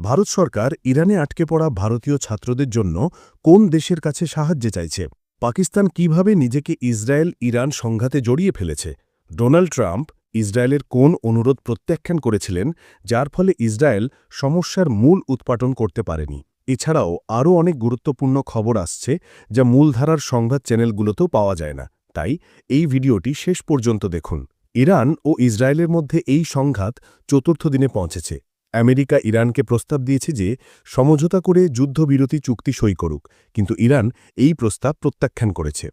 ভারত সরকার ইরানে আটকে পড়া ভারতীয় ছাত্রদের জন্য কোন দেশের কাছে সাহায্য চাইছে? পাকিস্তান কিভাবে নিজেকে ইসরায়েল ইরান সংঘাতে জড়িয়ে ফেলেছে? ডোনাল্ড ট্রাম্প ইসরায়েলের কোন অনুরোধ প্রত্যাখ্যান করেছিলেন, যার ফলে ইসরায়েল সমস্যার মূল উৎপাটন করতে পারেনি? এছাড়াও আরও অনেক গুরুত্বপূর্ণ খবর আসছে, যা মূলধারার সংবাদ চ্যানেলগুলোতেও পাওয়া যায় না। তাই এই ভিডিওটি শেষ পর্যন্ত দেখুন। ইরান ও ইসরায়েলের মধ্যে এই সংঘাত চতুর্থ দিনে পৌঁছেছে। আমেরিকা ইরানকে প্রস্তাব দিয়েছে যে সমঝোতা করে যুদ্ধবিরতি চুক্তি সই করুক, কিন্তু ইরান এই প্রস্তাব প্রত্যাখ্যান করেছে।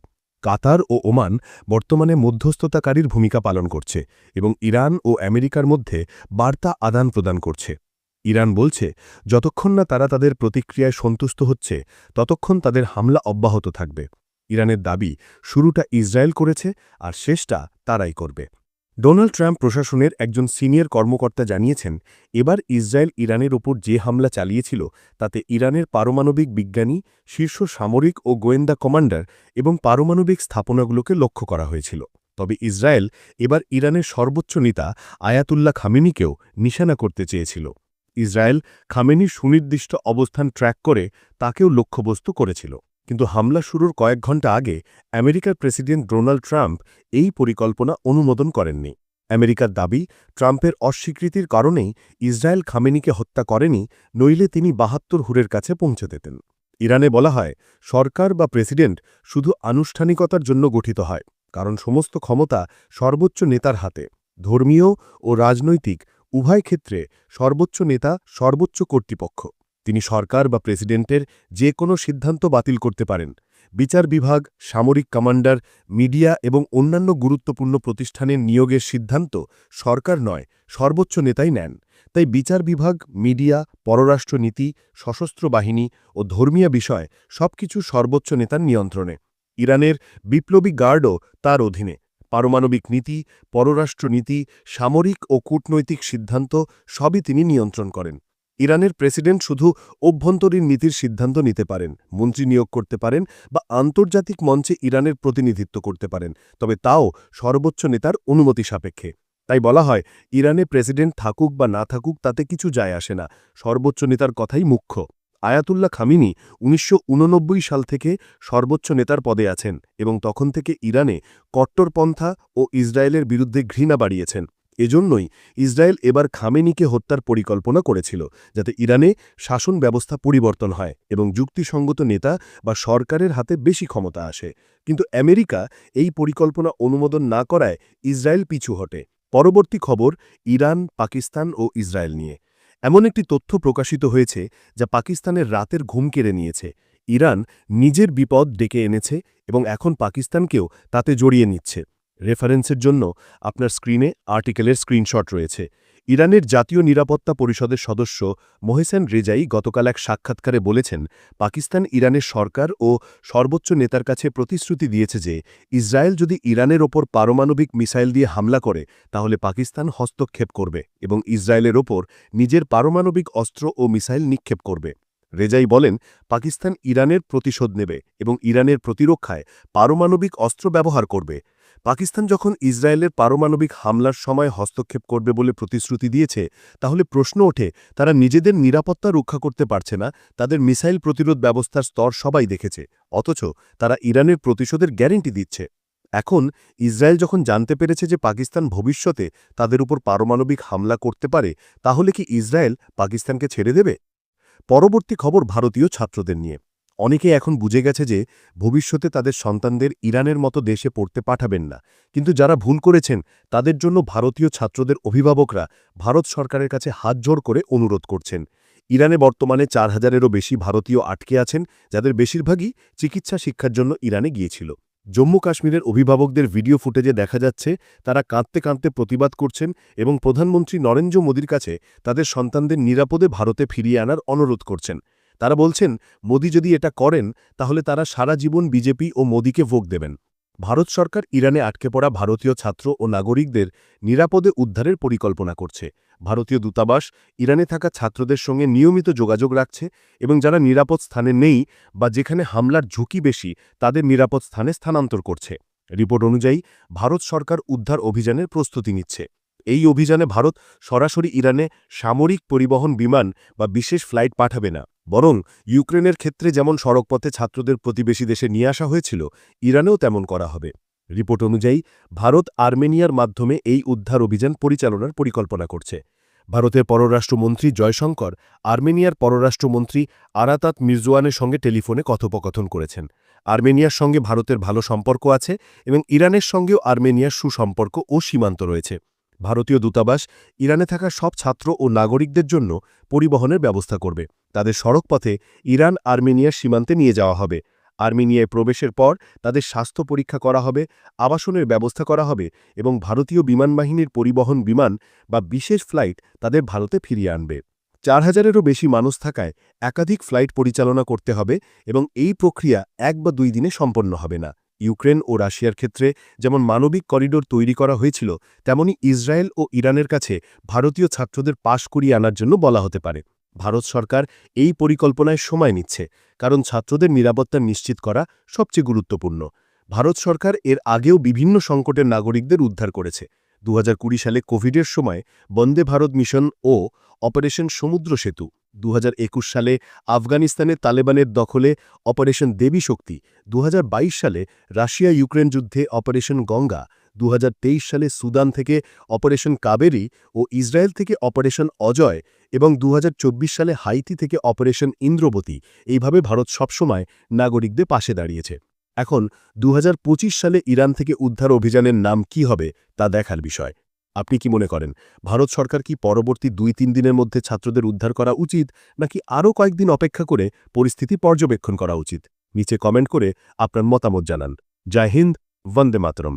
কাতার ও ওমান বর্তমানে মধ্যস্থতাকারীর ভূমিকা পালন করছে এবং ইরান ও আমেরিকার মধ্যে বার্তা আদান প্রদান করছে। ইরান বলছে, যতক্ষণ না তারা তাদের প্রতিক্রিয়ায় সন্তুষ্ট হচ্ছে, ততক্ষণ তাদের হামলা অব্যাহত থাকবে। ইরানের দাবি, শুরুটা ইসরায়েল করেছে আর শেষটা তারাই করবে। ডোনাল্ড ট্রাম্প প্রশাসনের একজন সিনিয়র কর্মকর্তা জানিয়েছেন, এবার ইসরায়েল ইরানের ওপর যে হামলা চালিয়েছিল তাতে ইরানের পারমাণবিক বিজ্ঞানী, শীর্ষ সামরিক ও গোয়েন্দা কমান্ডার এবং পারমাণবিক স্থাপনাগুলোকে লক্ষ্য করা হয়েছিল। তবে ইসরায়েল এবার ইরানের সর্বোচ্চ নেতা আয়াতুল্লাহ খামেনিকেও নিশানা করতে চেয়েছিল। ইসরায়েল খামেনির সুনির্দিষ্ট অবস্থান ট্র্যাক করে তাকেও লক্ষ্যবস্তু করেছিল। কিন্তু হামলা শুরুর কয়েক ঘণ্টা আগে আমেরিকার প্রেসিডেন্ট ডোনাল্ড ট্রাম্প এই পরিকল্পনা অনুমোদন করেননি। আমেরিকার দাবি, ট্রাম্পের অস্বীকৃতির কারণেই ইসরায়েল খামেনিকে হত্যা করেনি, নইলে তিনি ৭২ হুরের কাছে পৌঁছে দিতেন। ইরানে বলা হয়, সরকার বা প্রেসিডেন্ট শুধু আনুষ্ঠানিকতার জন্য গঠিত হয়, কারণ সমস্ত ক্ষমতা সর্বোচ্চ নেতার হাতে। ধর্মীয় ও রাজনৈতিক উভয় ক্ষেত্রে সর্বোচ্চ নেতা সর্বোচ্চ কর্তৃপক্ষ। তিনি সরকার বা প্রেসিডেন্টের যে কোনো সিদ্ধান্ত বাতিল করতে পারেন। বিচার বিভাগ, সামরিক কমান্ডার, মিডিয়া এবং অন্যান্য গুরুত্বপূর্ণ প্রতিষ্ঠানের নিয়োগের সিদ্ধান্ত সরকার নয়, সর্বোচ্চ নেতাই নেন। তাই বিচার বিভাগ, মিডিয়া, পররাষ্ট্রনীতি, সশস্ত্র বাহিনী ও ধর্মীয় বিষয় সবকিছু সর্বোচ্চ নেতার নিয়ন্ত্রণে। ইরানের বিপ্লবী গার্ডও তার অধীনে। পারমাণবিক নীতি, পররাষ্ট্রনীতি, সামরিক ও কূটনৈতিক সিদ্ধান্ত সবই তিনি নিয়ন্ত্রণ করেন। ইরানের প্রেসিডেন্ট শুধু অভ্যন্তরীণ নীতির সিদ্ধান্ত নিতে পারেন, মন্ত্রী নিয়োগ করতে পারেন বা আন্তর্জাতিক মঞ্চে ইরানের প্রতিনিধিত্ব করতে পারেন, তবে তাও সর্বোচ্চ নেতার অনুমতি সাপেক্ষে। তাই বলা হয়, ইরানে প্রেসিডেন্ট থাকুক বা না থাকুক তাতে কিছু যায় আসে না, সর্বোচ্চ নেতার কথাই মুখ্য। আয়াতুল্লাহ খামেনি ১৯৮৯ সাল থেকে সর্বোচ্চ নেতার পদে আছেন এবং তখন থেকে ইরানে কট্টরপন্থা ও ইসরায়েলের বিরুদ্ধে ঘৃণা বাড়িয়েছেন। এজন্যই ইসরায়েল এবার খামেনিকে হত্যার পরিকল্পনা করেছিল, যাতে ইরানে শাসন ব্যবস্থা পরিবর্তন হয় এবং যুক্তিসঙ্গত নেতা বা সরকারের হাতে বেশি ক্ষমতা আসে। কিন্তু আমেরিকা এই পরিকল্পনা অনুমোদন না করায় ইসরায়েল পিছু হটে। পরবর্তী খবর ইরান, পাকিস্তান ও ইসরায়েল নিয়ে। এমন একটি তথ্য প্রকাশিত হয়েছে যা পাকিস্তানের রাতের ঘুম কেড়ে নিয়েছে। ইরান নিজের বিপদ ডেকে এনেছে এবং এখন পাকিস্তানকেও তাতে জড়িয়ে নিচ্ছে। রেফারেন্সের জন্য আপনার স্ক্রিনে আর্টিকেলের স্ক্রিনশট রয়েছে। ইরানের জাতীয় নিরাপত্তা পরিষদের সদস্য মোহসেন রেজাই গতকাল এক সাক্ষাৎকারে বলেছেন, পাকিস্তান ইরানের সরকার ও সর্বোচ্চ নেতার কাছে প্রতিশ্রুতি দিয়েছে যে ইসরায়েল যদি ইরানের ওপর পারমাণবিক মিসাইল দিয়ে হামলা করে তাহলে পাকিস্তান হস্তক্ষেপ করবে এবং ইসরায়েলের ওপর নিজের পারমাণবিক অস্ত্র ও মিসাইল নিক্ষেপ করবে। রেজাই বলেন, পাকিস্তান ইরানের প্রতিশোধ নেবে এবং ইরানের প্রতিরক্ষায় পারমাণবিক অস্ত্র ব্যবহার করবে। পাকিস্তান যখন ইসরায়েলের পারমাণবিক হামলার সময় হস্তক্ষেপ করবে বলে প্রতিশ্রুতি দিয়েছে, তাহলে প্রশ্ন ওঠে, তারা নিজেদের নিরাপত্তা রক্ষা করতে পারছে না, তাদের মিসাইল প্রতিরোধ ব্যবস্থার স্তর সবাই দেখেছে, অথচ তারা ইরানের প্রতিশোধের গ্যারেন্টি দিচ্ছে। এখন ইসরায়েল যখন জানতে পেরেছে যে পাকিস্তান ভবিষ্যতে তাদের উপর পারমাণবিক হামলা করতে পারে, তাহলে কি ইসরায়েল পাকিস্তানকে ছেড়ে দেবে? পরবর্তী খবর ভারতীয় ছাত্রদের নিয়ে। অনেকে এখন বুঝে গেছে যে ভবিষ্যতে তাদের সন্তানদের ইরানের মতো দেশে পড়তে পাঠাবেন না, কিন্তু যারা ভুল করেছেন তাদের জন্য ভারতীয় ছাত্রদের অভিভাবকরা ভারত সরকারের কাছে হাতজোড় করে অনুরোধ করছেন। ইরানে বর্তমানে ৪,০০০-এরও বেশি ভারতীয় আটকে আছেন, যাদের বেশিরভাগই চিকিৎসা শিক্ষার জন্য ইরানে গিয়েছিল। জম্মু কাশ্মীরের অভিভাবকদের ভিডিও ফুটেজে দেখা যাচ্ছে তারা কাঁদতে কাঁদতে প্রতিবাদ করছেন এবং প্রধানমন্ত্রী নরেন্দ্র মোদীর কাছে তাদের সন্তানদের নিরাপদে ভারতে ফিরিয়ে আনার অনুরোধ করছেন। তারা বলছেন, মোদী যদি এটা করেন তাহলে তারা সারা জীবন বিজেপি ও মোদীকে ভোট দেবেন। ভারত সরকার ইরানে আটকে পড়া ভারতীয় ছাত্র ও নাগরিকদের নিরাপদে উদ্ধারের পরিকল্পনা করছে। ভারতীয় দূতাবাস ইরানে থাকা ছাত্রদের সঙ্গে নিয়মিত যোগাযোগ রাখছে এবং যারা নিরাপদ স্থানে নেই বা যেখানে হামলার ঝুঁকি বেশি তাদের নিরাপদ স্থানে স্থানান্তর করছে। রিপোর্ট অনুযায়ী ভারত সরকার উদ্ধার অভিযানের প্রস্তুতি নিচ্ছে। এই অভিযানে ভারত সরাসরি ইরানে সামরিক পরিবহন বিমান বা বিশেষ ফ্লাইট পাঠাবে না, বরং ইউক্রেনের ক্ষেত্রে যেমন সড়কপথে ছাত্রদের প্রতিবেশী দেশে নিয়ে আসা হয়েছিল, ইরানেও তেমন করা হবে। রিপোর্ট অনুযায়ী ভারত আর্মেনিয়ার মাধ্যমে এই উদ্ধার অভিযান পরিচালনার পরিকল্পনা করছে। ভারতের পররাষ্ট্রমন্ত্রী জয়শঙ্কর আর্মেনিয়ার পররাষ্ট্রমন্ত্রী আরাতাত মিরজোয়ানের সঙ্গে টেলিফোনে কথোপকথন করেছেন। আর্মেনিয়ার সঙ্গে ভারতের ভালো সম্পর্ক আছে এবং ইরানের সঙ্গেও আর্মেনিয়ার সুসম্পর্ক ও সীমান্ত রয়েছে। ভারতীয় দূতাবাস ইরানে থাকা সব ছাত্র ও নাগরিকদের জন্য পরিবহনের ব্যবস্থা করবে। তাদের সড়কপথে ইরান আর্মেনিয়ার সীমান্তে নিয়ে যাওয়া হবে। আর্মেনিয়ায় প্রবেশের পর তাদের স্বাস্থ্য পরীক্ষা করা হবে, আবাসনের ব্যবস্থা করা হবে এবং ভারতীয় বিমানবাহিনীর পরিবহন বিমান বা বিশেষ ফ্লাইট তাদের ভারতে ফিরিয়ে আনবে। ৪,০০০-এরও বেশি মানুষ থাকায় একাধিক ফ্লাইট পরিচালনা করতে হবে এবং এই প্রক্রিয়া ১ বা ২ দিনে সম্পন্ন হবে না। ইউক্রেন ও রাশিয়ার ক্ষেত্রে যেমন মানবিক করিডোর তৈরি করা হয়েছিল, তেমনি ইসরায়েল ও ইরানের কাছে ভারতীয় ছাত্রদের পাশ করিয়ে আনার জন্য বলা হতে পারে। ভারত সরকার এই পরিকল্পনায় সময় নিচ্ছে, কারণ ছাত্রদের নিরাপত্তা নিশ্চিত করা সবচেয়ে গুরুত্বপূর্ণ। ভারত সরকার এর আগেও বিভিন্ন সংকটের নাগরিকদের উদ্ধার করেছে। ২০২০ সালে কোভিডের সময় বন্দে ভারত মিশন ও অপারেশন সমুদ্র সেতু, ২০২১ সালে আফগানিস্তানে তালেবানের দখলে অপারেশন দেবী শক্তি, ২০২২ সালে রাশিয়া ইউক্রেন যুদ্ধে অপারেশন গঙ্গা, ২০২৩ সালে সুদান থেকে অপারেশন কাবেরী ও ইসরায়েল থেকে অপারেশন অজয় এবং ২০২৪ সালে হাইতি থেকে অপারেশন ইন্দ্রবতী। এইভাবে ভারত সবসময় নাগরিকদের পাশে দাঁড়িয়েছে। এখন ২০২৫ সালে ইরান থেকে উদ্ধার অভিযানের নাম কি হবে তা দেখার বিষয়। আপনি কি মনে করেন, ভারত সরকার কি পরবর্তী ২-৩ দিনের মধ্যে ছাত্রদের উদ্ধার করা উচিত, নাকি আরও কয়েকদিন অপেক্ষা করে পরিস্থিতি পর্যবেক্ষণ করা উচিত? নিচে কমেন্ট করে আপনার মতামত জানান। জয় হিন্দ, বন্দে মাতরম।